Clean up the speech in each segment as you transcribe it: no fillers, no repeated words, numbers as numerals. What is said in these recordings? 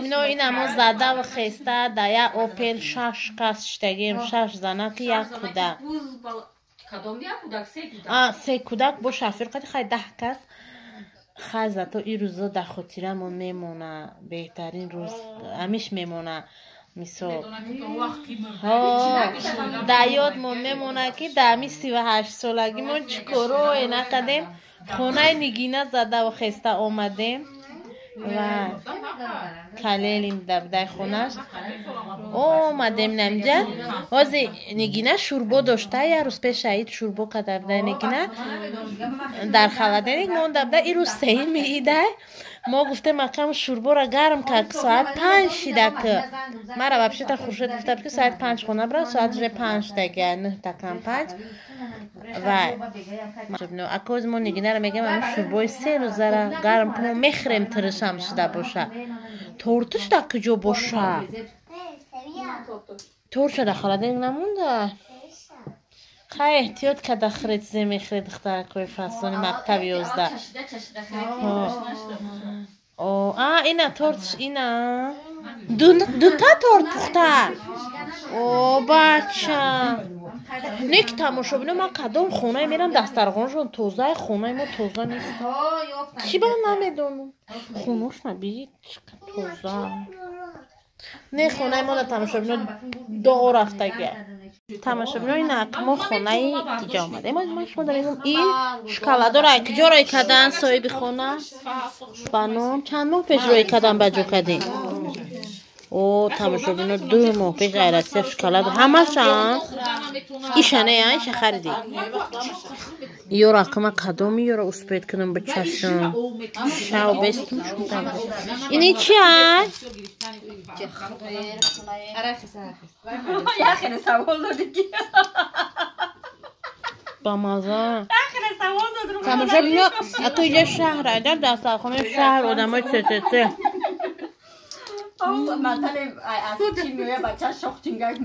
اینا اینمو زده و خسته در یک اوپل 6 کس شتگیم 6 زنک یک کودک کدام یک کودک؟ 3 کودک. 3 کودک با شفیقت خیلی 10 کس خیلی زده این روزا در خاطرمون میمونه بهترین روز همیش میمونه مثال در یادمون میمونه که در می 38 سالگی ما چکارو اینا کردیم خونه نگینه زده و خسته آمدیم و کلیلیم در خونش آمدیم نمجد واسه نگینه شوربو داشته یه روز پیش شهید شوربو کده در نگینه در خلده مونده بده این روز سهی میده ما گفته مقام شوربو را گرم که ساعت 5 شده که مرا ببشه تا خورشید گفته که ساعت 5 خونه برای ساعت 5 دیگه 9 تا کم 5 و اکوز ما نگینه را میگم همون شوربوی 3 روز را گرم کنم میخریم ترشم شده باشه تورتش در کجا باشه تورت شده خلاده نمونده خیلی احتیاط که در خرید زمین خرید دختر کوی فصلانی مکتب 11 اینه تورتش اینه دو تا تورت پخته بچه نیک تماشا بینه من کدام خونه میرم دسترخوانشون توزه خونه ما توزه نیست چی با نمیدونم خونوش نبید توزه نه خونه ما تماشا بینه دو رفته گه تماشا بینه این اکما خونه ایجا آمده ما شما داریم این شکلادو را کجا رای کدن صاحب خونه بانم چند ماه پیش رای کدن بجا کدین تماشا بینه 2 ماه پیش غیرتی شکلادو همه چند ایشانه ایش خریدی یو را کما کدامی یو را اسپید کنم به چشم شاو بستم اینی چی هست؟ یخی سوال دادی که با مزه یخی سوال دادی تماشا بینه اکو اینجا شهر در دسترخانه شهر آدم های چه مثلا از چی میگه بچه شخ چنگک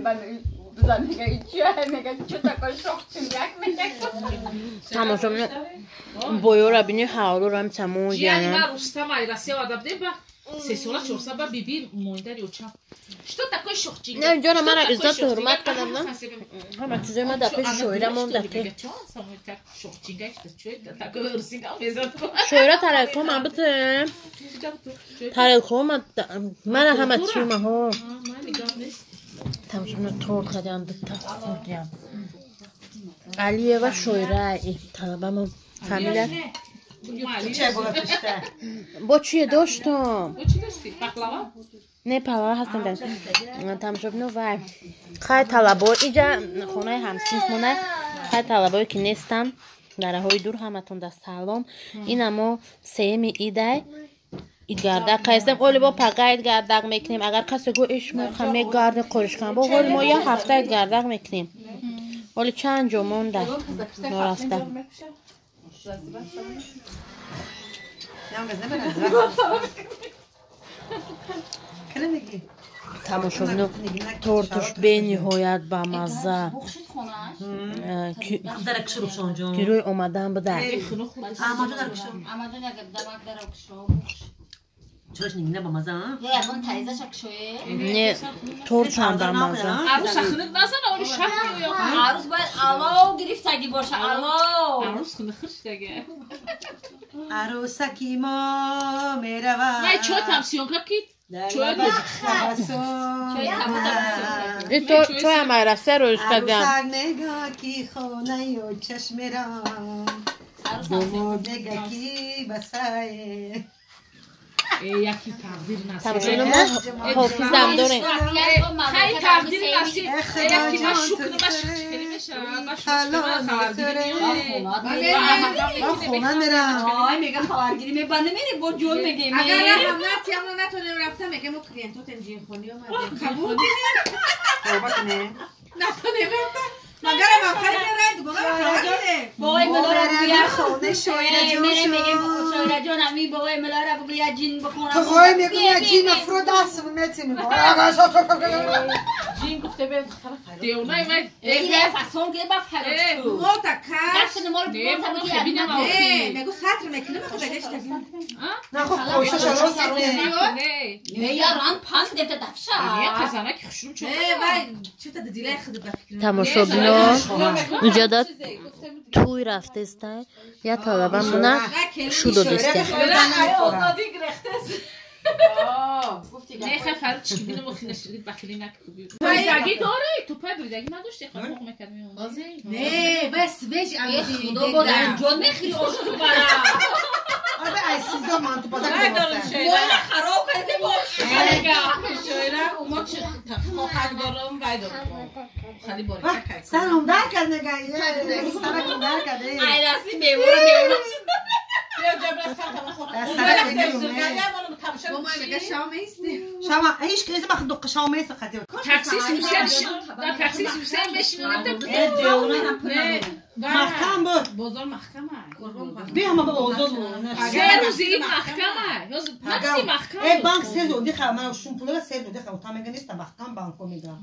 بزن میگه چیه میگه چه تکای شخ چنگک میگه تماشا بینه بایو را بینه حالو را هم تموز یعنی من روستا مایرسی آدم دیبا 3 ساله 4 ساله بیبی مونده ریوچا شتو تکای شخ چنگک نه اینجا من عزت و حرمت کردم نه همه چیزای من در پیش شویره مونده که شویره ترکم البته ترکم من همه چیمه ها تماشا بینه تور خدیم دتا خوردیم علیه و شویره ای طلبه من فامیلت با چیه داشتم با چی داشتی؟ پخلاوا؟ نه پلاوا هستم در تماشا بینه و خیلی طلبه اینجا خونه همسینس مونه خیلی طلبه که نیستن در های دور همتون در سلام این اما سیمی ایده اید گردک هستم اولی با پقه اید گردک میکنیم اگر کسی گو ایش خمه گرده قرش کنم با اولی ما یه هفته اید گردک میکنیم اولی چند جو مونده نرفته تماشا بینو تورتش به نهایت با مزه گروی اومدن بده چرش نگینه با مزه ها؟ یا یکون تایزه شکشوی؟ نه تورت هم در مزه عروس سخنت نزن آوری شک میویا عروس باید علاو گرفتگی باشه علاو عروس خونه خرش دیگه عروسکی ما میروه نه چوی تمسیون کب کید؟ چوی چوی هم رسته روش کردم عروسک نگاه کی خونه و چشم را دومو نگاه کی بسایه یکی تقدیر تماشا نصیب ما حافظم داریم خیلی تقدیر نصیب یکی ما شکر باش با خونه میرم آی میگه خبرگیری میبنده میری با جون میگه اگر رحمت یا من نتونیم رفتم میگه ما کلینتو تنجین خونی اومده قبول نتونیم رفتم مگر من خیلی رد گفتم خبرگیری وای مدارم بیا خونه شویره میره میگه شایله جان امی بابای ملاره بگو یه جین بخونم تو خواهی میگو یه جین افراد هست میتی میگو جین گفته به دیونای من یه فاسون که بفهمه موتا کش دست نمار نگو سطر میکنه بخو بگش تگیم نه خب کوشش راست یا ران پاس دیگه دفشا یه قزانه که خوشم چون وای چه تا دیله خود بفکر تماشا بینان اینجا داد توی رفته استن یا طالبا مونه شودو دسته آزادی گرفته نه خیلی فرد چی بینم و خیلی شدید بخیلی نکوبی بریدگی داره تو پای بریدگی نداشتی خیلی خوب میکردیم نه بس بش خدا بود انجام میخیری آشو تو برم آره ای سیزا من تو بازم مولا خراب کرده باش شایله اوما چه حق دارم وای دارم خیلی باری سلام در کرد نگه سرکم در کرده ای راستی بیمورم بیا جبر سرم خود شما میگه شام ایستی شما هیچ کسی بخد دو شام ایست خدی تاکسی سوسن بشینم محکم بود بازار محکمه بیا هم بابا اوزاد بود 3 روزی محکمه من محکمه ای بانک سه روزی خواهم من شون پوله 3 روزی خواهم تا میگه نیست محکم بانکو میدم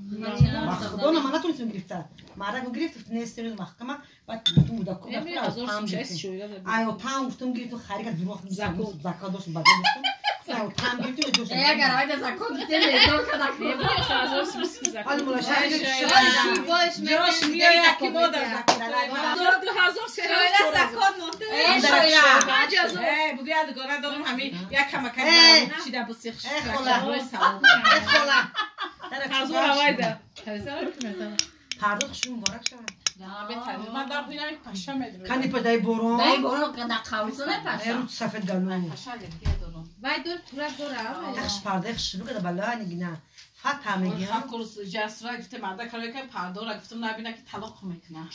خدا من نتونستم گرفتم مرا گرفت نیست روز محکمه بعد تو بودا کو آیو تام گفتم گرفت خارج از دروغ زکات داشت بعد گفتم آیو تام گرفت دوش اگر آید زکات دیگه دور کداک حال مولا شاید باش جاش میای یکی مادر دو هزار شایله زکات ای شایله ای بودی ادگاره دارم همین یک کمکم چیده بسیخ هزار هوایده پرداختشون مبارک شد من در خونه پاشا میدم کنی پدای بورون دای برو که نقاوسونه پاشا رو سفید گلو پاشا دارم وای دور تورا دورا تخش پرده شروع کرده بالا نگینا فقط میگم خب کورس جسرا گفته مردا کاری که پرده را گفتم نبینه که طلاق میکنه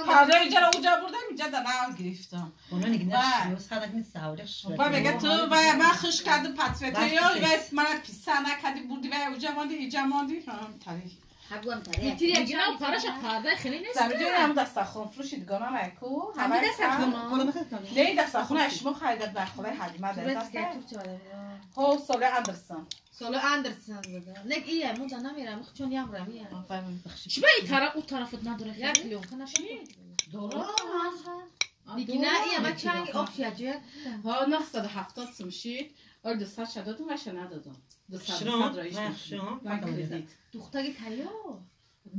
پرده اینجا رو اونجا بردم اینجا در نام گرفتم اونا نگینا شروع صدق نیست ساورش با میگه تو و من خوش کردم پاتویت یا من پیسه نکردی بردی و اونجا ماندی اینجا ماندی تاریخ حقوام تاره میگینا پارش پرده خیلی نیست زمین هم دستخوان فروشی دیگه نمیکو همین دستخوان نه دستخوان اشمو خریدم در خونه حلیمه در دست هو سال اندرسون سولو اندرسون بوده نگ ایه مودا نمیرم چون یم رمیه چی به این طرف اون طرفت نداره یک لیون کنه دورا دیگه نه ایه ما چنگ آبشیاجه ها 970 سمشید اول 200 دادم و شنا دادم 200 رایش دختری تلیا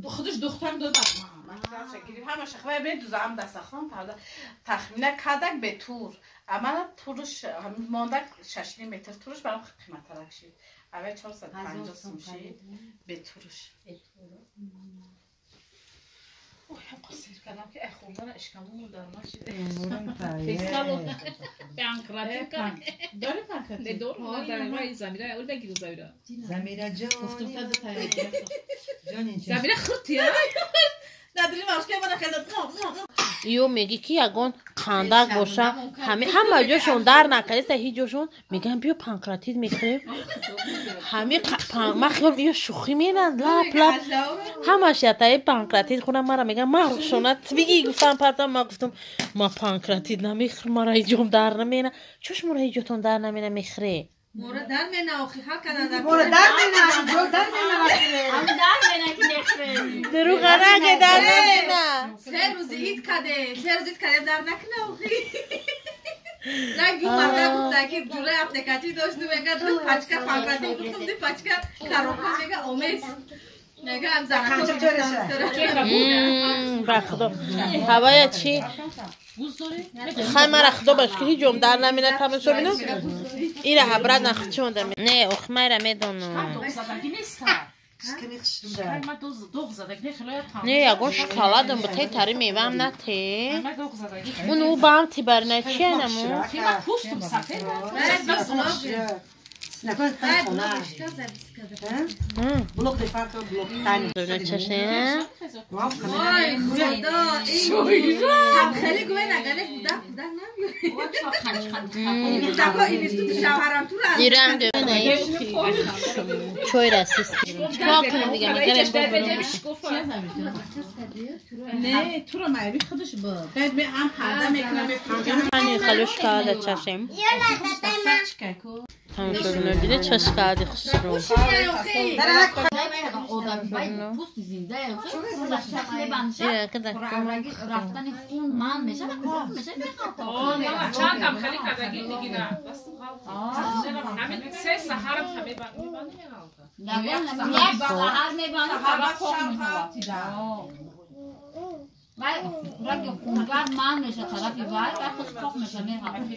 خودش دختر دادم من شکلی همه شخوه به دوزم دستخوان پرده تخمینه کدک به تور اما تورش همین ماندک 6 متر تورش برام قیمت ترک شد اول 450 سمشید به تورش اوه هم قصیر کردم که خوندن اشکالمون در ما فیسکالو بانکراتی کنم داره پنکتی دور داره وای زمیره اول بگیرو زمیره جان گفتم تا تایی زمیره خرطیه نداری ماشکه من خیلی یو میگی که یگان خندق باشه همه جاشون در نکرده هیچ جاشون میگن بیا پانکراتیت میخوریم همه من خیام بیا شوخی میدن لپ همش یتای پانکراتیت خونم مرا میگن من شونت بگی گفتم پرتم ما گفتم ما پانکراتیت نمیخورم مرا ایجام در نمینه چوش مرا ایجاتون در نمینه میخوره مورد در مینه آخی حال کنه مورد در مینه جو در مینه هم در مینه که نخره دروغ نگه در نمینه 3 روز اید کده 3 روز اید کده در نکنه آخی نگی مرده گفته که جوره اپلیکاتی داشت میگه تو پچکه پانکراتی گفتم دی پچکه کاروکا میگه اومیز میگه هم زنکو بخدا هوای چی خیلی من خدا باش که هیچ در نمینه تماشا بینم ایره حبرد نخچون دمی نه اخمه را میدونم نه یگون شکلات هم بطه تاری میوام نته اون او با هم تی برنه چیه نمو نکنه خیلی خونه بلوک دفاع کن بلوک تانی دونه چشه واو وای خدا این هم خیلی گوه نگره بوده نمیده بوده که این تو شوهرم تو را دیره هم دونه چوی رسیست چیکار کنیم دیگه مگرم نه تو رو معرفی خودش با بعد به هم پرده میکنم همین خلوش کارده چشم هم شدونه دیده چش کردی خسرو رفتن خون من میشه چند هم خیلی کدگی میگیدم همین 3 سحرم همه سهر میبانی فرق خوب میکنم رنگ خونگرد من میشه طرفی وای و خود خوب میشه میخوام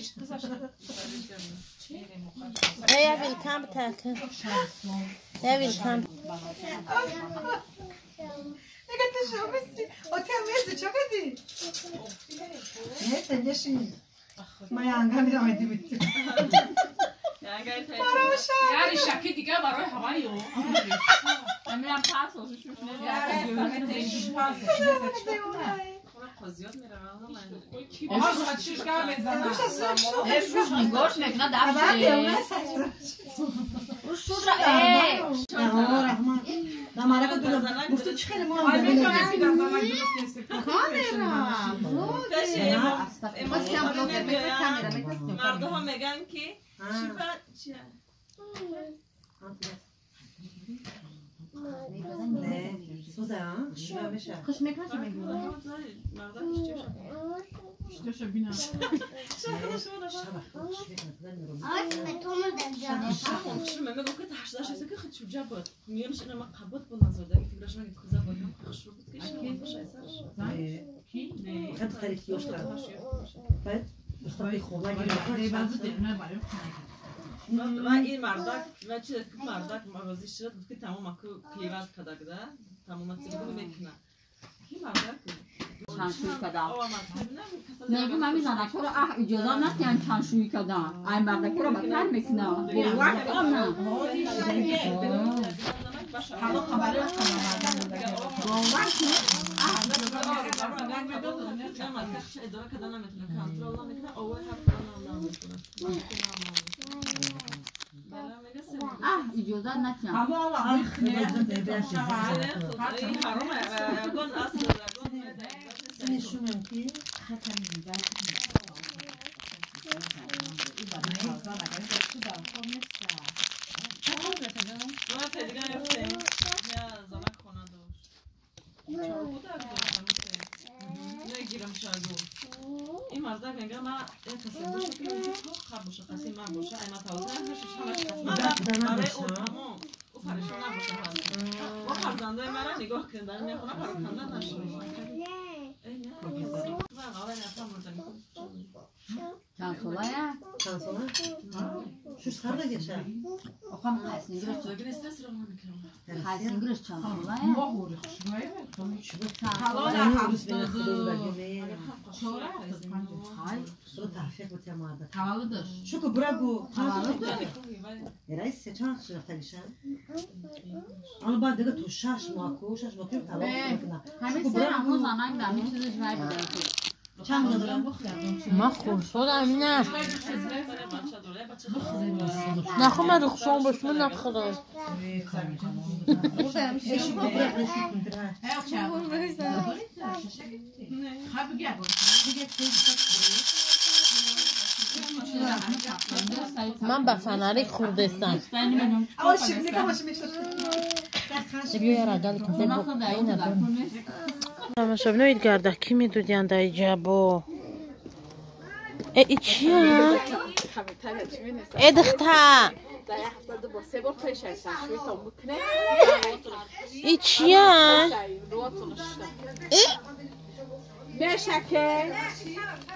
Jag vill kamp tacka. Jag vill kamp. Jag kan inte köra sig. Och till mig så köper du. Nej, det är ju. Men jag angar mig med det. یعنی شکی دیگه برای هوایی رو میرم پاس و شوش زیاد میرم نگاش میکنه مردم میگن که خوش میکنه چی میگونه و این مردک و چه مردک مغازی شد که تمام اکو کلیوات کداگده تمام تیگو میکنه کی مردک چانشوی کدام میگم من میزنم که اجازه نستیم چانشوی کدام این مردک رو بکر میکنه وقت نه حالا خبرش اجازه نتیم این مرد میگه ما این تصمیم باشه که خب باشه قسم من باشه اما تازه همش برای اون تمام او فرشون نباشه و فرزندای مرا نگاه کردن میخونه برای خواندن نشه چند ساله یا؟ چند ساله؟ شوش خرده گشه؟ آخوام حسینگرش چند ساله یا؟ حالا رو تحفیق بودیم مرده تولدش شو که برگو تولدش رئیس چند خش رفته گشن؟ آن بعد دیگه تو 6 ماه تولد کنه همین سر همون زنان دمی چیزش وای بده چند دادم؟ ما خوب شدم نه نخواه من رخشان باشم نخواه من به فنری خوردستم بیا راگل کنده با شبنوید گردکی میدودین دای جابو ای چیه؟ ای دخته ای چیه؟ ای؟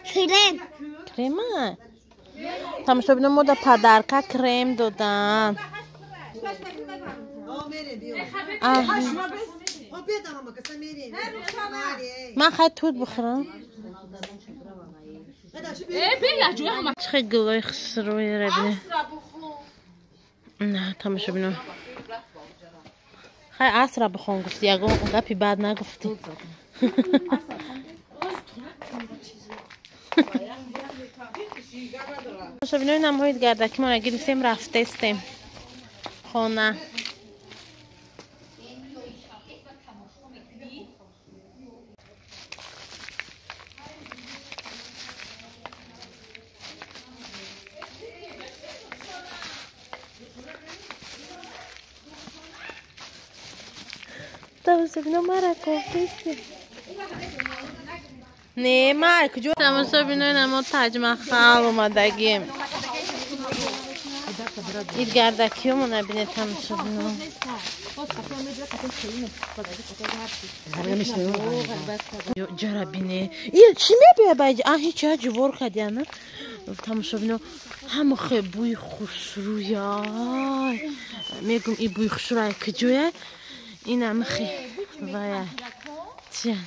کرم کرمه تماشا بینم ما دا پدرکه کرم دادن من خیلی توت بخورم چه گلای خسروی ربنه نه تماشا بینم خیلی عصر بخون گفتی اگه گپی بعد نگفتی تماشا بینم نمهایید گردکی ما نگیرفتیم رفته استیم خونه تماشا بینو مرا کافیستی نه ما کجا تماشا بینو اینما تاج محل اومدگیم این گردکی همون نبینه تماشا بینو جرا بینه این چی میبیه باید هیچ ها جوار کردی نه تماشا بینو همه خیلی بوی خوشروی میگم این بوی خوشروی کجویه این همه خیلی وای چیه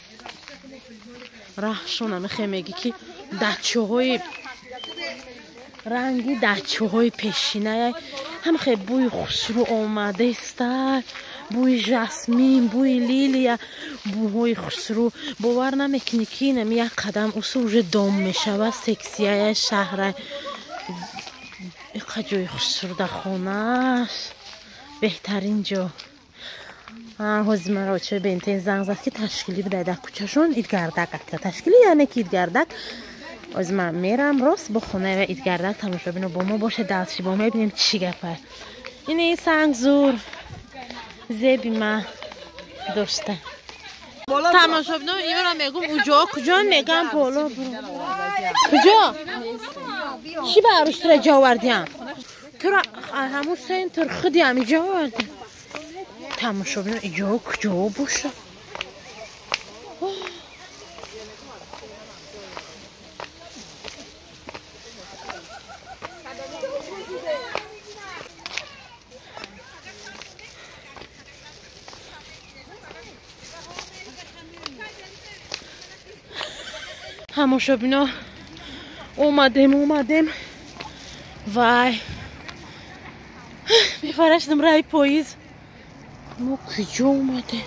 راهشون همه خیلی میگی که دچه های رنگی دچه های پیشینه هم خیلی بوی خوشرو آمده است بوی جاسمین بوی لیلیا بوی خوشرو باور نمیکنی که اینم یک قدم اوسه دام میشه و سکسیه شهر اینقدر جای خوشرو در خونه است بهترین جا حوزی مرا چه به این زنگ زد که تشکیلی بده در کوچهشون اید گردک که تشکیلی یعنی که اید گردک از من میرم راست بخونه و اید گردک تماشا بینو با ما باشه دلشی با ما ببینیم چی گپه اینه سنگ زور زیبی ما داشته تماشا بینو ایورا میگم اوجا کجا میگم بالا برو کجا چی باروش تر جا وردیم تر همون سین تر خودی همی جا وردیم تماشا بینو ایجا کجا باشه تماشا بینو اومدم وای میفرشتم رای پاییز ما کجا اومده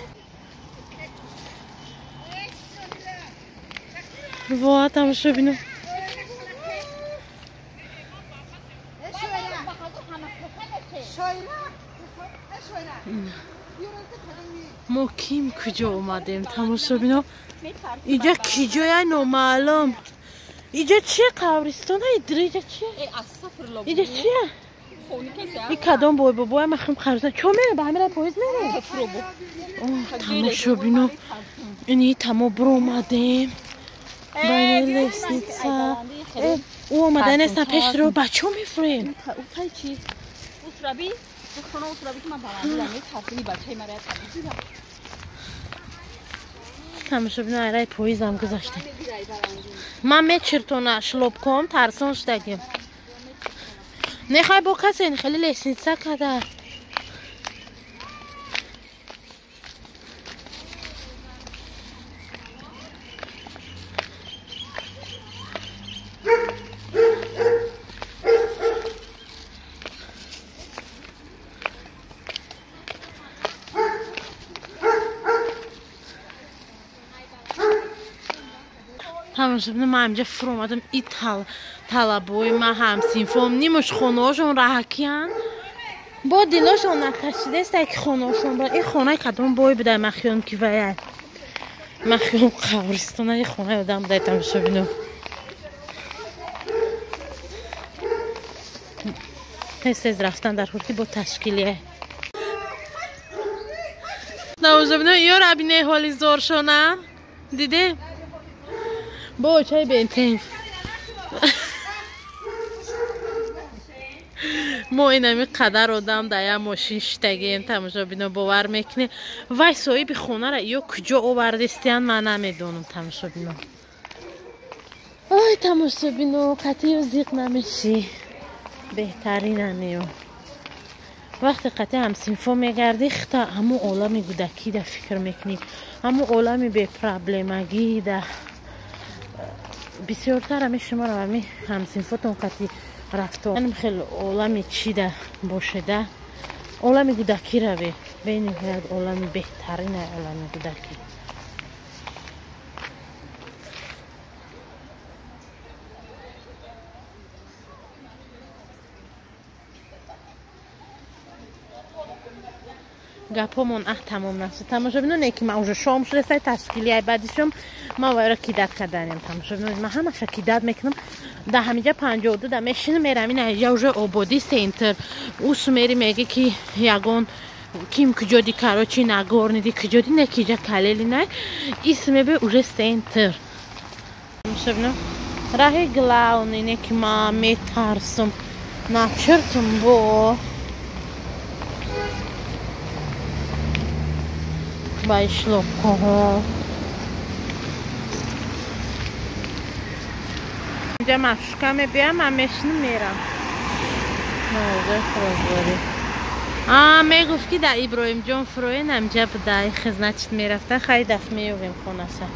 وای تماشا بینو ما کیم کجا اومدیم تماشا بینو اینجا کجای نامعلوم اینجا چیه قبرستان های اینجا چیه اینجا چیه این کدام بای بابای مخیم قبرستان چون میره به همه رای پاییز میره تماشا بینو اینی تمام برو اومدیم بین لسنیتسا او اومده نیستن پیش رو بچه ها میفریم تماشا بینو ایرای پاییز هم گذاشتیم من میچرتونه شلوب کم ترسان شدگیم نخوای با کسی این خیلی لسنیتسا کده تماشا بینو من اینجا فرو اومدم این طلبای من همسینفام نیمش خونهاشون رحکیان با دیلاشون نکشیده است که خونهاشون با این خونه کدام بای بده مخیام که وید مخیام قبرستانه این خونه بدم بده تماشا بینو حس از رفتن در حالی با تشکیلیه تماشا بینو یا ربینه حالی زور شونه دیده با چای بینتیم ما اینمی قدر آدم در ماشین شتگیم تماشا بینو باور میکنه وای صاحب خونه را یا کجا آوردستیان من نمیدونم تماشا بینو آی تماشا بینو قطعی و زیق نمیشی بهترین همیو وقتی قطعی همسینفا میگردی خطا همون عالمی گودکی در فکر میکنی همون عالمی به پرابلمگی در بسیارتر همی شما رو همی همسینفاتون قطعی رفتار من خیلی عالمی چی ده باشه ده عالمی گودکی رو بینید عالمی بهترین عالمی گودکی گپامون تمام نشد. تماشا ببینید که ما уже شام شده سای تشکیلی بعدشم ما وارد کیدت کردیم. تماشا ببینید ما همش کیدت میکنم. ده همینجا 52 ده میشینم میرم این اینجا уже آبادی سنتر. اوس میری میگه که یگان کیم کجا کارو چی نگورنی دی کجا نکیجا کلیلی نه اسم به уже سنتر. تماشا ببینید راه گلاون اینه که ما میترسم نچرتم با بایشلوکه ها اینجا مشکمه بیام من میشنم میرم موضوع فروزوری میگفت که در ابراهیم جان فروی نمجا بده خزنچت میرفته خیلی دفعه میوگیم خونه سا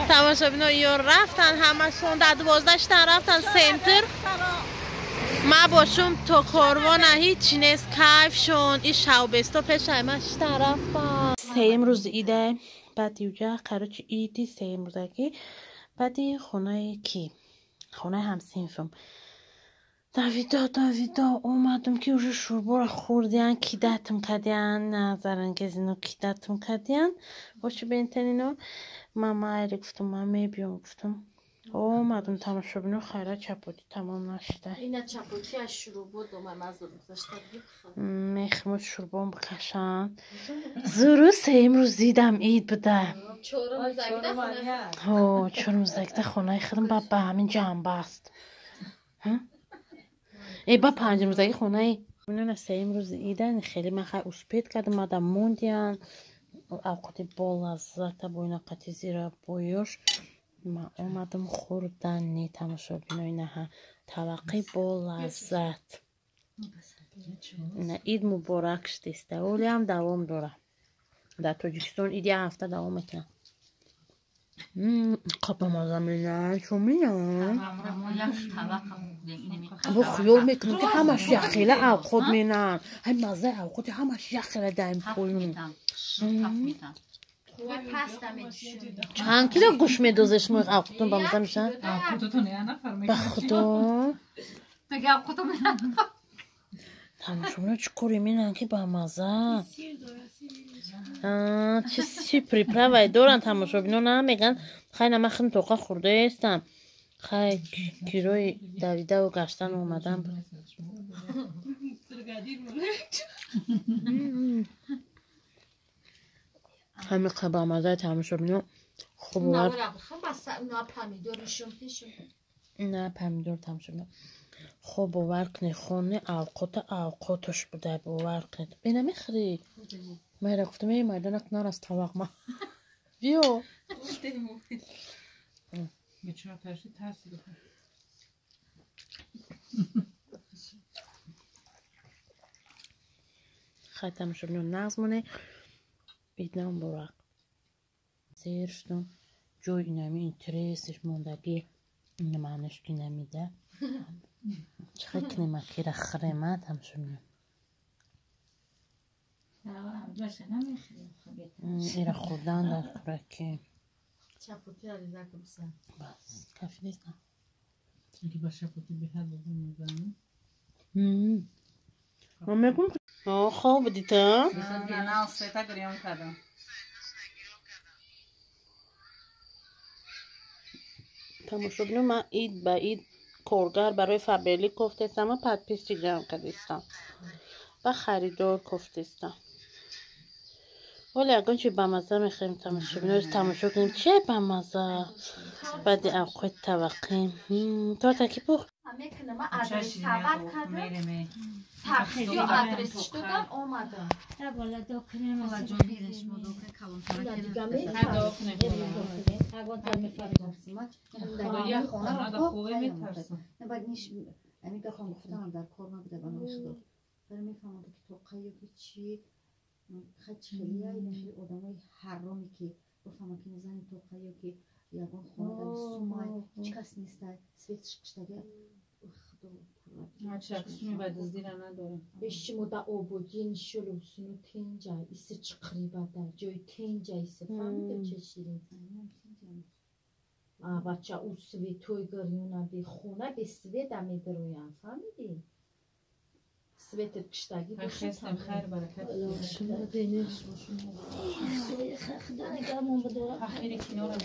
تماشا بینو یا رفتن همشون در 12 تن رفتن سنتر ما باشم تو کاروان هیچ نیست کیف شون این شوبستا پیش همش طرف با سیم روز ایده بعد یوجا قرارچ ایدی سیم روز اگه بعدی خونه کی خونه همسینفم داویدا اومدم که اوش شوربا خوردیان کی دتم کدیان نظرانگیزینو کی دتم کدیان باشه بینتنینو ماما گفتم مامی بیام گفتم اومدم تماشا بینو خیره چپاتی تمام نشده اینه چپاتی از شروع دومه مزدور گذاشته میخمود شوربام بکشن زورو سیم روز دیدم اید بده چورم زگده خونه خودم با همین جنبه است ای با 5 روزه خونه منو سیم روز ایدن خیلی من خیلی اسپید کردم مادم موندیان اوقات با لذت با اینا قطعی زیرا بایوش ما اومدم خوردن نی تماشا بینو اینه ها طبقی با لذت نه اید مبارک شدیسته اولی هم دوام داره در تاجیکستان ایدی هفته دوام میکنه قبل ما زمینه چون میان با خیال میکنم که همش یخیله اوقات مینن های مزه اوقات همش یخیله دایم پویون چند کیلو گوش میدوزش موقع اوقاتون با مزه میشن به خدا تماشا چکوری مینن که با مزه چی پریپراوی دارن تماشا بینو نه میگن خیلی نمخن توقع خورده هستم خیلی کیروی دویده و گشتن اومدم همه قبا مزه تماشا بینو خوب ورد نه پمیدور تماشا بینو خوب باور کنی خونه اوقاتش بوده باور کنی بینه میخری میره گفتم ای مردنک نار از طبق ما بیو چرا ترسی بخور خیلی تماشا بینو نظمونه بیدنم براق زیرشتون جوی اینمی این تریسش موندگی این معنیش که نمیده چقدر کنیمه که را خریمه تماشا بینو ایره خوردن در خوراکی چپاتی علیزه کمسن بس کافی نیست نه اگه با چپاتی به هر بگو میزنی ما میگم خواب دیتا نه سیتا گریام کردم تماشا بینو من اید با اید کارگر برای فبرلی کفتستم و پدپیستی جمع کردستم و خریدار کفتستم ولی اگه چی بمزه میخواییم تماشا بینو تماشا کنیم چه بمزه بعد اوقات طبقیم تا تکی بخ همه کنه من آدرس ثبت کردم تخصیص آدرسش دادم اومدم نه بالا داکنه والا جون بیرش مو دوکه کلانتر نه بعد نیش امی دفعه گفتم در کار نبوده بنا خدا برای میفهمم که تو قیافه چی خیلی خیلی آدمای حرامی که بفهمم که میزنی تو قیافه یگان خونه داری سومای هیچ کس نیست سویتش کشتگه خدا چرا بعد از دیره نداره بهش مدت آبودین شلوسونو تنجای ایسه چقری بدن جای تنجای ایسه فهمیده چه شیرین بچه او سوی توی گریونه بی خونه به سوی دمی درویم فهمیدی سویتر پشتگی خستم خیر برکت شما دینش خیلی کنار